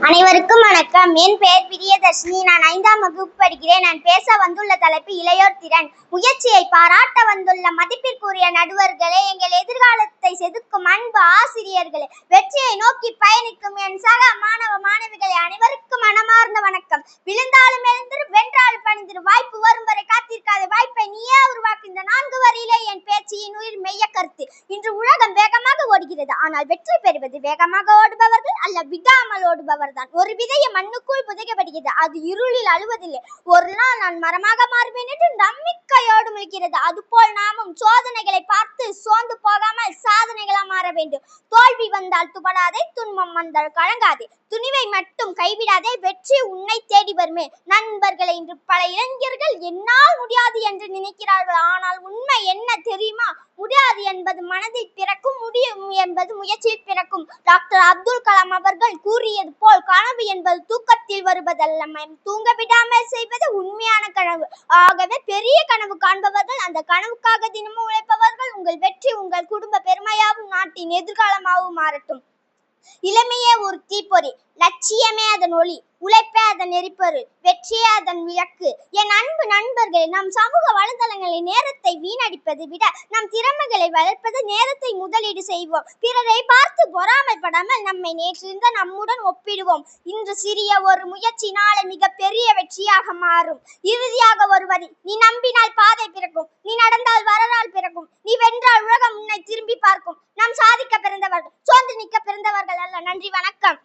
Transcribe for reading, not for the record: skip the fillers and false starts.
அனைவருக்கும் வணக்கம். என் பெயர் பிரியதர்ஷினி. நான் 5ஆம் வகுப்பு படிக்கிறேன். நான் பேச வந்துள்ள தலைப்பு இளையோர் திறன். முயற்சியை பாராட்ட வந்துள்ள மதிப்பிற்குரிய நடுவர்களே, எங்கள் எதிர்காலத்தை செதுக்கும் அன்பு ஆசிரியர்களே, வெற்றியை நோக்கி பயணிக்கும் என் சக மாணவ மாணவிகளே, அனைவருக்கும் மனமார்ந்த வணக்கம். விழுந்தாலும் எழுந்திரு, வென்றாலும் பணிந்திரு, வாய்ப்பு வரும் வரை காத்திருக்காத, வாய்ப்பை நீயே உருவாக்கு. இந்த 4 வரியிலே என் பேச்சின் உயிர் மெய்ய கருத்து. இன்று உலகம் வேகமாக ஓடுகிறது. ஆனால் வெற்றி பெறுவது வேகமாக ஓடுபவர்கள் அல்ல, விடாமல் ஓடுபவர். ஒரு விதையை மண்ணுக்குள் புதைக்கப்படுகிறது. அது இருளில் அழுவதில்லை. ஒரு நாள் நான் மரமாக மாறுவேன் என்று நம்பிக்கையோடு முழிக்கிறது. அதுபோல் நாமும் சோதனைகளை பார்த்து சோர்ந்து போகாமல் சாதனைகளா மாற வேண்டும். தோல்வி வந்தால் துவளாதே, துன்பம் வந்தால் கலங்காதே, துணிவை மட்டும் கைவிடாதே, வெற்றி உன்னை தேடி வருமே. நண்பர்களை, இன்று பல இளைஞர்கள் என்னால் முடியாது என்று நினைக்கிறார்கள். ஆனால் உண்மை என்ன தெரியுமா? முடியாது என்பது மனதில் பிறக்கும், முடியும் என்பது முயற்சியில் பிறக்கும். டாக்டர் அப்துல் கலாம் அவர்கள் கூறியது போல், கனவு என்பது தூக்கத்தில் வருவதல்ல, தூங்க விடாமல் செய்வது உண்மையான கனவு. ஆகவே பெரிய கனவு காண்பவர்கள், அந்த கனவுக்காக தினமும் உழைப்பவர்கள், உங்கள் வெற்றி உங்கள் குடும்ப பெருமையாகவும் நாட்டின் எதிர்காலமாகவும் மாறட்டும். இளமையே ஒரு தீப்பொறி, லட்சியமே அதன் ஒளி, உழைப்பே அதன் எரிபொருள், வெற்றியே அதன் விளக்கு. என் அன்பு நண்பர்களே, நம் சமூக வலைதளங்களில் நேரத்தை வீணடிப்பதை விட நம் திறமைகளை வளர்ப்பது நேரத்தை முதலீடு செய்வோம். பிறரை பார்த்து பொறாமைப்படாமல் நம்மை நேற்றிருந்த நம்முடன் ஒப்பிடுவோம். இன்று சிறிய ஒரு முயற்சி நாளை மிக பெரிய வெற்றியாக மாறும். இறுதியாக ஒரு வரி: நீ நம்பினால் பாதை பிறக்கும், நீ நடந்தால் வரலாறு பிறக்கும், நீ வென்றால் உலகம் உன்னை திரும்பி பார்க்கும். நாம் சாதிக்க பிறந்தவர்கள், சோர்ந்து நிற்க பிறந்தவர்கள் அல்ல. நன்றி, வணக்கம்.